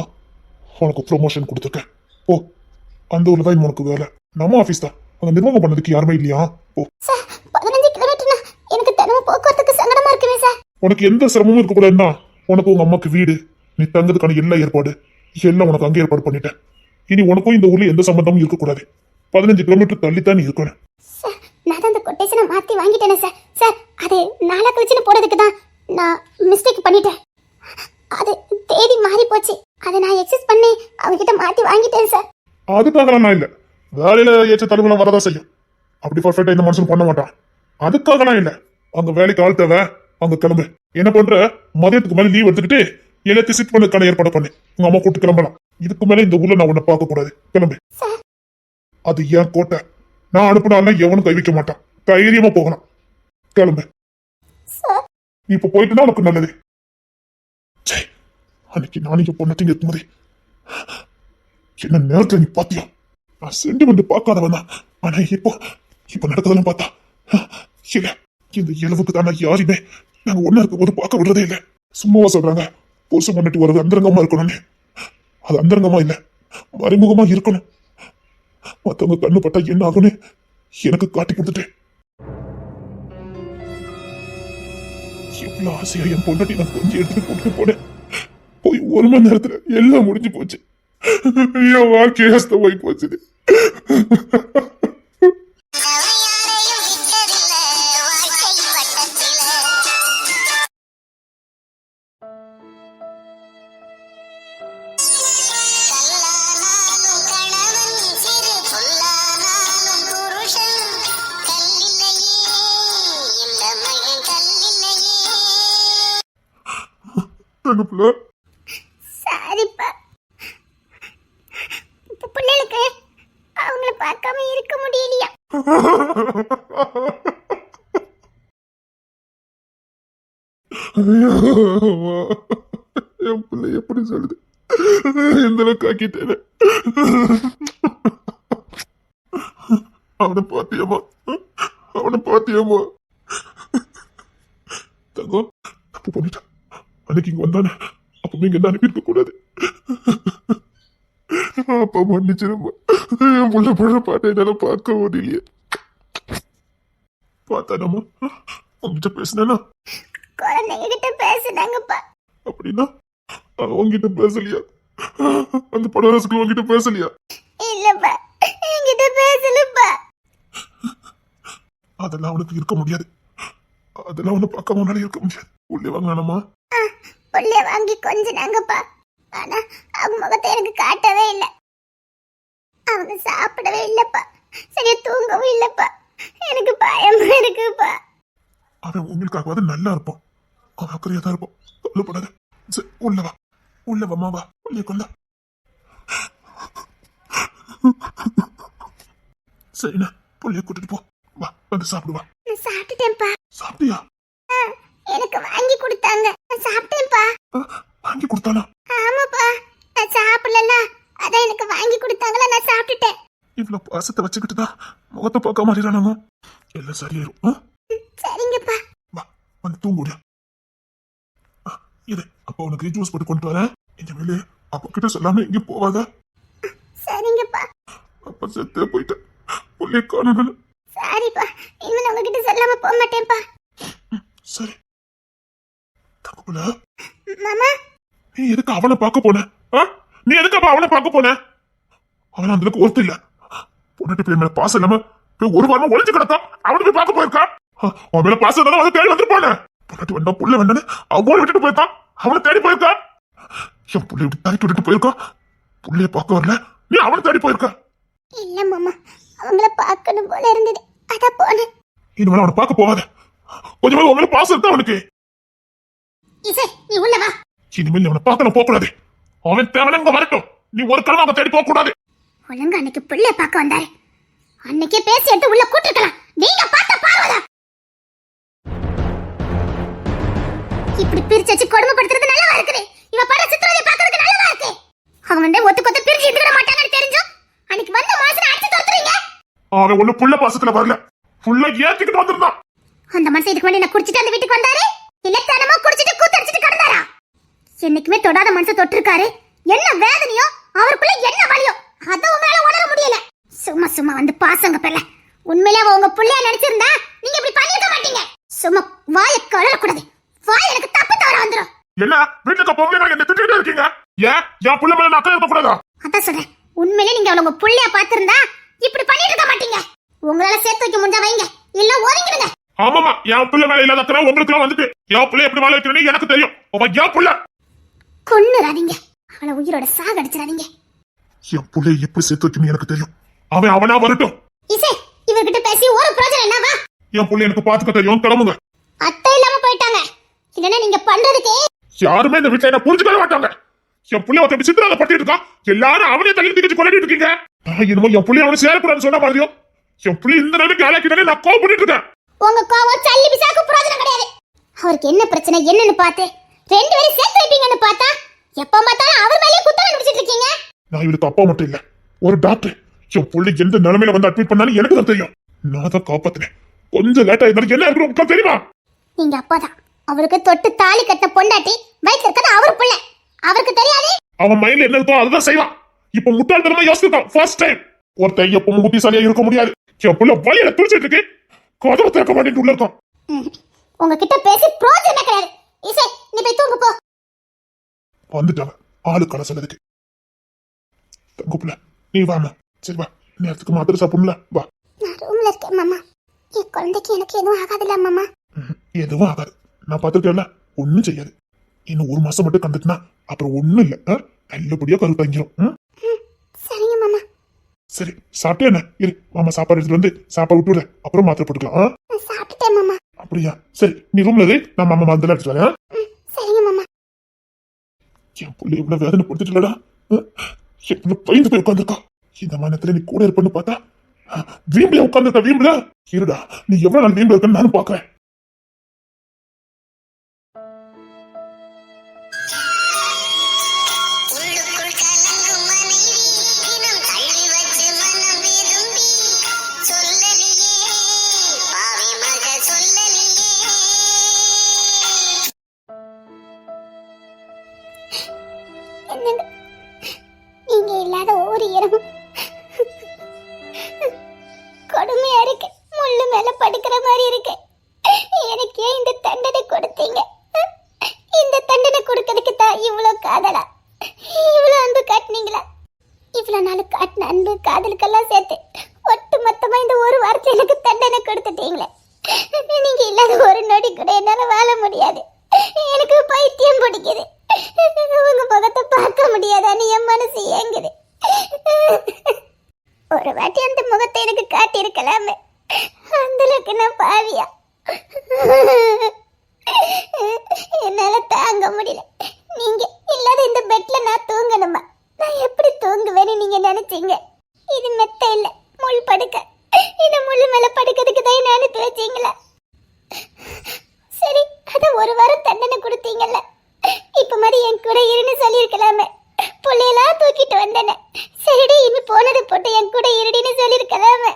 உனக்கு ப்ரொமோஷன் கொடுத்துருக்கேன். ஓ அந்த ஊர்ல தான் உனக்கு வேலை. நம்ம ஆபீஸ் தான். அங்க நிர்வாகம் பண்ணதுக்கு யாருமே இல்லையா? ஓ சார் 15 கிலோமீட்டர்னா எனக்கு தினமும் போக்குவரத்துக்கு சங்கடமா இருக்குமே சார். உனக்கு எந்த சிரமமும் இருக்கக்கூடாதுன்னா உனக்கு உங்க அம்மாக்கு வீடு நீ தங்கிறதுக்கான எல்லா ஏற்பாடு எல்லாம் உனக்கு அங்கே ஏற்பாடு பண்ணிட்டேன். இனி உனக்கும் இந்த ஊர்ல எந்த சம்பந்தமும் இருக்கக்கூடாது. 15 கிலோமீட்டர் தள்ளித்தான் நீ இருக்கணும். சார் நான் அந்த கொட்டேஷனை மாத்தி வாங்கிட்டேனே சார். சார் அது நாளா கழிச்சுன்னு போறதுக்கு தான் நான் மிஸ்டேக் பண்ணிட்டேன். அது தேதி மாறி போச்சு. அதை நான் எக்ஸஸ் பண்ணி அவங்ககிட்ட மாத்தி வாங்கிட்டேன் சார். அதுக்காகலாம் நான் இல்ல. வேலையில ஏற்ற தழுவலாம் வரதான் செய்யும். அப்படி பர்ஃபெக்டா இந்த மனுஷன் பண்ண மாட்டான். அதுக்காகலாம் இல்ல. அங்க வேலைக்கு ஆள் தேவை. அங்க கிளம்பு. என்ன பண்ற? மதியத்துக்கு மேல லீவ் எடுத்துக்கிட்டு எல்லாத்தையும் சிட் பண்ணதுக்கான ஏற்பாடு பண்ணு. உங்க அம்மா கூட்டு கிளம்பலாம். இதுக்கு மேல இந்த ஊர்ல நான் உன்னை பார்க்க கூடாது. கிளம்பு. அது ஏன் கோட்டை. நான் அனுப்பினாலும் எவனும் கை வைக்க மாட்டான். தைரியமா போகணும். கிளம்பு. நீ இப்ப போயிட்டுனா உனக்கு நல்லது. அன்னைக்கு நான் இங்க பொண்ணு இருக்கும்போது என்ன நேரத்துல நீ பாத்தியா? நான் சென்டிமெண்ட் பார்க்காதவன் தான். ஆனா இப்போ நடக்கதெல்லாம் பார்த்தா இல்ல இந்த இளவுக்கு தான் நான் யாருமே நாங்க ஒண்ணா இருக்கும் போது பார்க்க விடுறதே இல்லை. சும்மாவா சொல்றாங்க புருஷன் பண்ணிட்டு வர்றது அந்தரங்கமா இருக்கணும்னு? அது அந்தரங்கமா இல்ல, மறைமுகமா இருக்கணும். மத்தவங்க கண்ணு பட்டா என்ன ஆகும்னு எனக்கு காட்டி கொடுத்துட்டேன். எவ்வளவு ஆசையா என் பொண்டாட்டி நான் கொஞ்சம் எடுத்துட்டு போட்டு போனேன். போய் 1 மணி நேரத்துல எல்லாம் முடிஞ்சு போச்சு. என் வாழ்க்கையே அஸ்தமாய் போச்சு. தங்கப்புல சாரிப்பா. இப்ப பிள்ளைகளுக்கு அவங்கள பார்க்காம இருக்க முடியலையா? என் பிள்ளை எப்படி சொல்லுது, எந்த அளவுக்கு ஆக்கிட்டேன். அவனை பாத்தியம்மா, அவனை பாத்தியம்மா. தங்கம் தப்பு பண்ணிட்டான். அன்னைக்கு இங்க வந்தானே அப்பவே இங்க அனுப்பியிருக்க கூடாது. அப்பா மன்னிச்சிருமா. என் புள்ள படுற பாட்டை என்னால பார்க்க முடியலையே. பார்த்தானம்மா உங்ககிட்ட பேசினா? குழந்தைங்க கிட்ட பேசுனாங்கப்பா. அப்படின்னா உங்ககிட்ட பேசலையா? அந்த படரசுக்கு உங்ககிட்ட பேசலையா? இல்லப்பா, என்கிட்ட பேசலப்பா. அதெல்லாம் அவனுக்கு இருக்க முடியாது. அதெல்லாம் அவனை பார்க்காம அவனால இருக்க முடியாது. உள்ளே வாங்கலாமா? உள்ளே வாங்கி கொஞ்சினாங்கப்பா. ஆனா அவங்க முகத்தை எனக்கு காட்டவே இல்லை. அவங்க சாப்பிடவே இல்லப்பா, சரியா தூங்கவும் இல்லப்பா. எனக்கு பயமா இருக்குப்பா. அவன் உங்களுக்காகவாது நல்லா இருப்பான். அவன் அக்கறையா தான் இருப்பான். கவலைப்படாத. சரி உள்ள வா, உள்ள வாமா, வா உள்ளே கொண்டா. சரிண்ணா, புள்ளைய கூட்டிட்டு போ. வா வந்து சாப்பிடுவா. நான் சாப்பிட்டுட்டேன்ப்பா. சாப்பிட்டியா? எனக்கு வாங்கி கொடுத்தாங்க, நான் சாப்பிட்டேன்ப்பா. வாங்கி கொடுத்தானா? ஆமாப்பா, நான் சாப்பிடல, அதான் எனக்கு வாங்கி கொடுத்தாங்களா, நான் சாப்பிட்டுட்டேன். இவ்வளவு பாசத்தை வச்சுக்கிட்டு தான் முகத்தை பார்க்க மாட்டேறானோ? எல்லாம் சரியாயிரும். சரிங்கப்பா. வா வந்து தூங்குடியா. இது அப்பா உனக்கு ஜூஸ் போட்டு கொண்டு வரேன். இந்த மேலே அப்பா கிட்ட சொல்லாம எங்க போவாத. சரிங்கப்பா. அப்பா செத்தே போயிட்டேன். புள்ளைய காணல. சரிப்பா, இனிமே நான் உங்ககிட்ட சொல்லாம போக மாட்டேன்ப்பா. சரி தங்கப்புல, மாமா நீ எதுக்கு அவனை பார்க்க போன? நீ எதுக்கு அப்ப அவனை பார்க்க போன? அவன் அந்த அளவுக்கு ஒருத்தர் இல்ல. பொண்ணு பிள்ளை மேல பாசம் இல்லாம போய் 1 வாரமா ஒளிஞ்சு கிடத்தான். அவனை போய் பார்க்க போயிருக்கா? அவன் மேல பாசம் இருந்தாலும் அவன் தேடி வந்துட்டு போன. பொண்ணாட்டி வேண்டாம் புள்ள வேண்டான்னு அவனை விட்டுட்டு போயிருக்கான். அவனை தேடி போயிருக்கா. என் புள்ளைய விட்டு தரைக்கு விட்டுட்டு போயிருக்கா. புள்ளைய பார்க்க வரல, நீ அவனை தேடி போயிருக்கா. இல்ல மாமா, அவங்கள பார்க்கணும் போல இருந்தது, அதான் போனேன். இனிமேல் அவனை பார்க்க போவாத. கொஞ்சமா உன் மேல பாசம் இருக்கா அவனுக்கு? இசை, நீ உள்ள வா. இனிமேல் நீ அவனை பார்க்க போக கூடாது. அவன் தேவைங்க வரட்டும். நீ ஒரு கிழமை அவன் தேடி போக கூடாது. ஒழுங்கா அன்னைக்கு பிள்ளைய பார்க்க வந்தாரு, அன்னைக்கே பேசி எடுத்து உள்ள கூட்டிருக்கலாம். நீங்க பார்த்த பார்வதா இப்படி பிரிச்சு வச்சு கொடுமைப்படுத்துறது நல்லவா இருக்குது? இவ பட சித்திரத்தை பார்க்கிறதுக்கு நல்லவா இருக்கு? அவங்க வந்து ஒத்துக்கொத்த பிரிச்சு இருந்துட மாட்டாங்கன்னு தெரிஞ்சும் அன்னைக்கு வந்த மனுஷனை அடிச்சு தோத்துறீங்க. அவன் ஒண்ணு புள்ள பாசத்துல வரல, புள்ள ஏத்திக்கிட்டு வந்திருந்தான். அந்த மனுஷன் இதுக்கு முன்னாடி நான் குடிச்சிட்டு அந்த வீட்டுக்கு வந்தாரு, இல்லத்தனமா குடிச்சிட்டு கூத்தடிச்சிட்டு கிடந்தாரா? என்னைக்குமே தொடாத மனுஷன் தொட்டிருக்காரு. என்ன வேதனையோ அவருக்குள்ள என்ன வலியோ அத உங்களால உணர முடியல. சும்மா சும்மா வந்து பாசங்க பெல்ல. உண்மையிலே உங்க புள்ளைய நினைச்சிருந்தா நீங்க இப்படி பண்ணிருக்க மாட்டீங்க. சும்மா வாயை கழறக்கூடாது. வாய் எனக்கு தப்பு தவற வந்துரும். என்ன வீட்டுக்கு பொம்பளை என்ன திட்டிட்டு இருக்கீங்க? ஏன் என் புள்ள மேல அக்கறை இருக்க கூடாதா? அதான் சொல்றேன், உண்மையிலே நீங்க உங்க புள்ளைய பாத்திருந்தா இப்படி பண்ணிட்டு இருக்க மாட்டீங்க. உங்களால சேர்த்து வைக்க முடிஞ்சா வைங்க, இல்ல ஒதுங்கிடுங்க. ஆமாமா, என் புள்ள மேல இல்லாத அக்கறை உங்களுக்கு வந்துட்டு. என் புள்ள எப்படி வாழ வைக்கணும்னு எனக்கு தெரியும். அவன் என் புள்ள. கொன்னுறாதீங்க, அவளை உயிரோட சாகடிச்சிடாதீங்க. என் புள்ளைய எப்படி சேர்த்து வைக்கணும்னு எனக்கு தெரியும். அவன் அவனா வரட்டும். இசை, இவர்கிட்ட பேசி ஒரு பிரயோஜனம் என்னவா? என் புள்ள எனக்கு பாத்துக்க தெரியும். கிளம்புங்க. அத்தை இல்லாம போயிட்டாங்க, இல்லன்னா நீங்க பண்றதுக்கு யாருமே இந்த வீட்டுல என்ன புரிஞ்சுக்கவே மாட்டாங்க. என் புள்ள ஒருத்தர் சித்திரால பட்டிட்டு இருக்கான். எல்லாரும் அவனே தள்ளி தூக்கிட்டு கொண்டாடிட்டு இருக்கீங்க. என்னமோ என் புள்ளி அவனை சேரக்கூடாதுன்னு சொன்ன மாதிரியும் என் புள்ளி இந்த நிலைமைக்கு ஆளாக்கிட்டானே நான் கோவம் பண்ணிட்டு இருக்கேன். உங்க கோவம் சல்லி பிசாக்கு பிரயோஜனம் கிடையாது. அவருக்கு என்ன பிரச்சனை என்னன்னு பார்த்து 2 பேரும் சேர்த்து வைப்பீங்கன்னு பார்த்தா எப்ப பார்த்தாலும் அவர் மேலேயே குத்தம் கண்டுபிடிச்சிட்டு இருக்கீங்க. நான் இவருக்கு அப்பா மட்டும் இல்ல, ஒரு டாக்டர். என் புள்ளி எந்த நிலைமையில வந்து அட்மிட் பண்ணாலும் எனக்கு தான் தெரியும். நான் தான் காப்பாத்தினேன். கொஞ்சம் லேட் ஆயிருந்தாலும் என்ன இருக்கு உங்களுக்கு தெரியுமா? நீங்க அப்பதான் அவருக்கு தொட்டு தாலி கட்ட பொண்டாட்டி வயித்துல இருக்கிறது அவர் பிள்ளை, அவருக்கு தெரியாது. அவன் மைண்ட்ல என்ன இருக்கோ அதுதான் செய்வான். இப்ப முட்டாள்தனமா யோசிச்சிருக்கான் ஃபர்ஸ்ட் டைம். ஒருத்தன் எப்பவும் புத்திசாலியா இருக்க முடியாது. என் புள்ள வழியில துடிச்சிட்டு இருக்கு, கதவை திறக்க மாட்டேன்னு உள்ள இருக்கான். உங்ககிட்ட பேசி பிரோஜனமே கிடையாது. இசை, நீ போய் தூங்கு போ. வந்துட்டாங்க ஆளு கடை சொன்னதுக்கு. தங்குப்புல நீ வாமா. சரி வா, நேரத்துக்கு மாத்திரை சாப்பிடல வா. நான் ரூம்ல இருக்கேன் மாமா. என் குழந்தைக்கு எனக்கு எதுவும் ஆகாதுல்ல மாமா? எதுவும் ஆகாது, நான் பாத்துருக்கேன்ல, ஒண்ணும் செய்யாது. இன்னும் 1 மாசம் மட்டும் கண்டுட்டுனா அப்புறம் ஒண்ணும் இல்ல, நல்லபடியா கரு தங்கிரும். சரிங்க மாமா. சரி சாப்பிட்டே என்ன இரு, மாமா சாப்பாடு எடுத்துட்டு வந்து சாப்பாடு விட்டுற, அப்புறம் மாத்திரை போட்டுக்கலாம். நான் சாப்பிட்டேன் மாமா. அப்படியா? சரி நீ ரூம்ல இரு, நான் மாமா மருந்தெல்லாம் எடுத்துட்டு வரேன். சரிங்க மாமா. என் புள்ள இவ்வளவு வேதனை படுத்துட்டுலடா, எவ்வளவு பயந்து போய் உட்காந்துருக்கா. இந்த மாநிலத்துல நீ கூட இருப்பன்னு பார்த்தா வீம்புல உட்காந்துருக்க. வீம்புல இருடா, நீ எவ்வளவு நாள் வீம்புல இருக்கன்னு நானும் பாக்குறேன். என்னங்க, நீங்க இல்லாத ஒவ்வொரு இரவும் கொடுமையா இருக்கு. முள்ளு மேல படுக்கிற மாதிரி இருக்கு. எனக்கு ஏன் இந்த தண்டனை கொடுத்தீங்க? இந்த தண்டனை கொடுக்கறதுக்கு தான் இவ்வளவு காதலா, இவ்வளவு அன்பு காட்டினீங்களா? இவ்வளவு நாள் காட்டின அன்பு காதலுக்கெல்லாம் சேர்த்து ஒட்டு மொத்தமா இந்த ஒரு வாரத்தை எனக்கு தண்டனை கொடுத்துட்டீங்களே. நீங்க இல்லாத ஒரு நொடி கூட என்னால வாழ முடியாது. எனக்கு பைத்தியம் பிடிக்குது. உங்க முகத்தை பார்க்க முடியாதான்னு என் மனசு ஏங்குது. ஒரு வாட்டி அந்த முகத்தை எனக்கு காட்டி இருக்கலாமே, அந்த அளவுக்கு நான் பாவியா? என்னால தாங்க முடியல. நீங்க இல்லாத இந்த பெட்ல நான் தூங்கணுமா? நான் எப்படி தூங்குவேன்னு நீங்க நினைச்சீங்க? இது மெத்த இல்ல, முள் படுக்க. இந்த முள்ளு மேல படுக்கிறதுக்கு தான் என்ன அனுப்பி வச்சீங்களா? சரி, அத ஒரு வாரம் தண்டனை கொடுத்தீங்கல்ல, இப்ப மாதிரி என் கூட இருன்னு சொல்லிருக்கலாமே. புள்ளையெல்லாம் தூக்கிட்டு வந்தேனே, சரிடி இனி போனது போட்டு என் கூட இருடின்னு சொல்லிருக்கலாமே.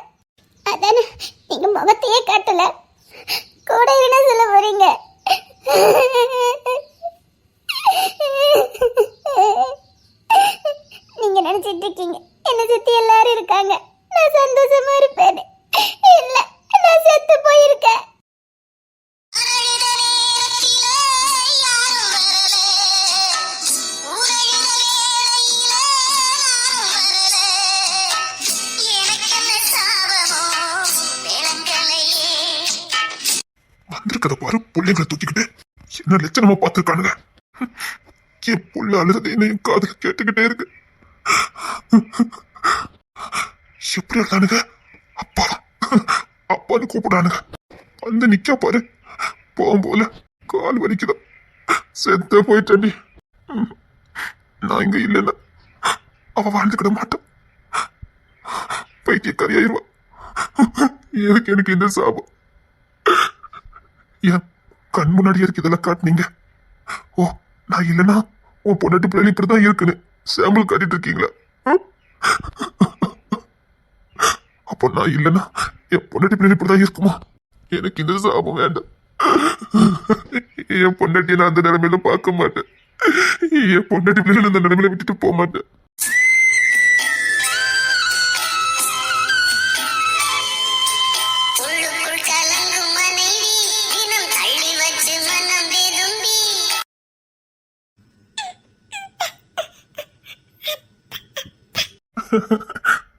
அதானே நீங்க முகத்தையே காட்டல, கூட இருன்னு சொல்ல போறீங்க. நீங்க நினைச்சிட்டு இருக்கீங்க என்ன சுத்தி எல்லாரும் இருக்காங்க, நான் சந்தோஷமா இருப்பேன். இல்ல, நான் செத்து போயிருக்கேன். வந்திருக்கத பாரு, பிள்ளைங்களை தூக்கிக்கிட்டு என்ன லட்சணமா பார்த்துருக்கானுங்க. என் புள்ள அழுது என்னையும் காதுல கேட்டுக்கிட்டே இருக்கு. எப்படி இருந்தானுங்க? அப்பா அப்பான்னு கூப்பிடானுங்க. வந்து நிக்க பாரு, போகும்போல கால் வலிக்குதா. செத்த போயிட்டேன்டி. நான் இங்க இல்லைன்னா அவ வாழ்ந்துக்கிட மாட்டான். பைத்தியக்காரியாயிருவா. எதுக்கு எனக்கு இந்த சாபம்? ஏன் கண் முன்னாடி இருக்கு இதெல்லாம் காட்டினீங்க? ஓ, நான் இல்லைன்னா உன் பொண்ணாட்டி பிள்ளை இப்படிதான் இருக்குன்னு சாம்பிள் காட்டிட்டு இருக்கீங்களா? அப்போ நான் இல்லைன்னா என் பொண்ணாட்டி பிள்ளை இப்படிதான் இருக்குமா? எனக்கு இந்த சாபம் வேண்டாம். என் பொண்ணாட்டியை நான் அந்த நிலைமையில பார்க்க மாட்டேன். என் பொண்ணாட்டி பிள்ளை அந்த நிலைமையில விட்டுட்டு போக மாட்டேன்.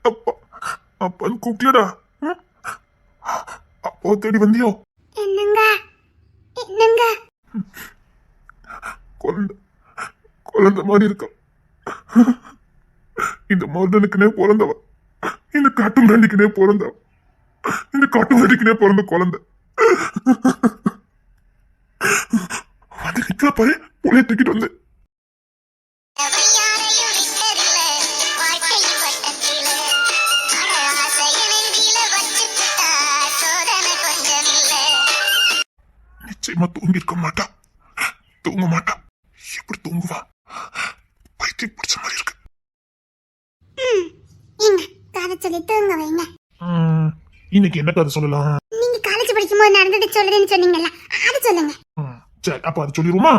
அப்பா அப்பான்னு கூப்பிட்டியடா? அப்பா தேடி வந்தியோ? என்னங்க என்னங்க? குழந்தை குழந்தை மாதிரி இருக்கான். இந்த மருதனுக்குனே பிறந்தவ, இந்த காட்டு மிராண்டிக்குனே பிறந்தவ, இந்த காட்டு மிராண்டிக்குனே பிறந்த குழந்தை வந்து நிக்கல பாரு. புள்ளைய தூக்கிட்டு வந்து நிச்சயமா தூங்கி இருக்க மாட்டா, தூங்க மாட்டா. எப்படி தூங்குவா? பைத்தியம் பிடிச்ச மாதிரி இருக்கு. எங்க கதை சொல்லி தூங்க வைங்க. இன்னைக்கு என்ன கதை சொல்லலாம்? நீங்க காலேஜ் இருக்கும்போது நடந்தது சொல்லுறேன்னு சொன்னீங்கல்ல, அது சொல்லுங்க. சரி அப்ப அது சொல்லிடுவோமா?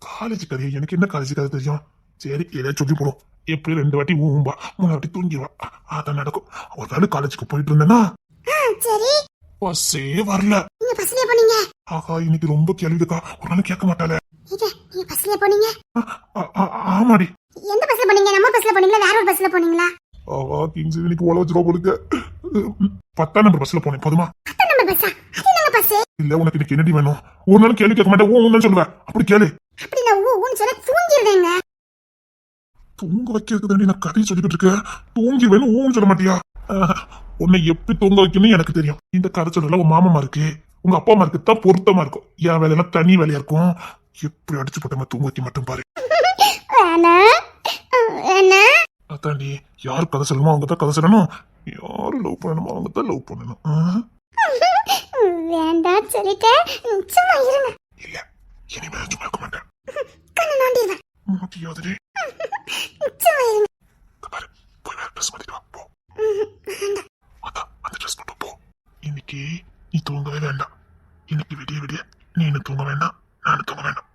காலேஜ் கதையை எனக்கு என்ன காலேஜ் கதை தெரியும்? சரி ஏதாவது சொல்லி போடும். எப்படி 2 வாட்டி ஊம்பா 3 வாட்டி தூங்கிடுவா, அதான் நடக்கும். ஒரு நாள் காலேஜுக்கு போயிட்டு இருந்தேன்னா சரி, பஸ்ஸே வரல. நீங்க பஸ்லயே போனீங்க? ஆகா இன்னைக்கு ரொம்ப கேள்விக்கா, ஒரு நாள் கேட்க மாட்டாளே. நீங்க பஸ்லயே போனீங்க? ஆமாடி. எந்த பஸ்ல போனீங்க? நம்ம பஸ்ல போனீங்களா, வேற ஒரு பஸ்ல போனீங்களா? ஆகா கிங்ஸ் இன்னைக்கு ஓல வச்சிருவா போலுங்க. 10ஆம் நம்பர் பஸ்ல போனேன். போதுமா? 10 நம்பர் பஸ்ஸா? அது என்னங்க பஸ்? இல்ல உனக்கு இன்னைக்கு என்னடி வேணும்? ஒரு நாள் கேள்வி கேட்க மாட்டேன், ஊன்னு சொல்லுவேன். அப்படி கேளு. அப்படி நான் ஊன்னு சொன்னா தூங்கிடுவேங்க. தூங்க வைக்கிறதுக்கு தாண்டி நான் கதையை சொல்லிக்கிட்டு இருக்கேன். தூங்கி வேணும் ஊன்னு சொல்ல மாட்டியா? உன்னை எப்படி தூங்க வைக்கணும்னு எனக்கு தெரியும். இந்த கதை சொல்லல உன் மாமா இருக்கு, உங்க அப்பா அம்மா இருக்கு தான் பொருத்தமா இருக்கும். என் வேலையெல்லாம் தனி வேலையா இருக்கும். எப்படி அடிச்சு போட்ட தூங்க வைக்க மட்டும் பாரு. அதாண்டி யார் கதை சொல்லணுமோ அவங்க தான் கதை சொல்லணும், யாரு லவ் பண்ணணுமோ அவங்க தான் லவ் பண்ணணும். வேண்டாம் சொல்லிட்டேன், சும்மா இருங்க. இல்ல இனிமே சும்மா இருக்க மாட்டேன். கண்ணு நோண்டிடுவேன். முடியாதுடி. சும்மா இருங்க. பாரு போய் வேற ட்ரெஸ் மாத்திட்டு வா போ. அதான் அந்த ட்ரெஸ் மட்டும் போ. இன்னைக்கு நீ தூங்கவே வேண்டாம். இன்னைக்கு விடிய விடிய நீ தூங்க வேண்டாம், நானும் தூங்க வேண்டாம்.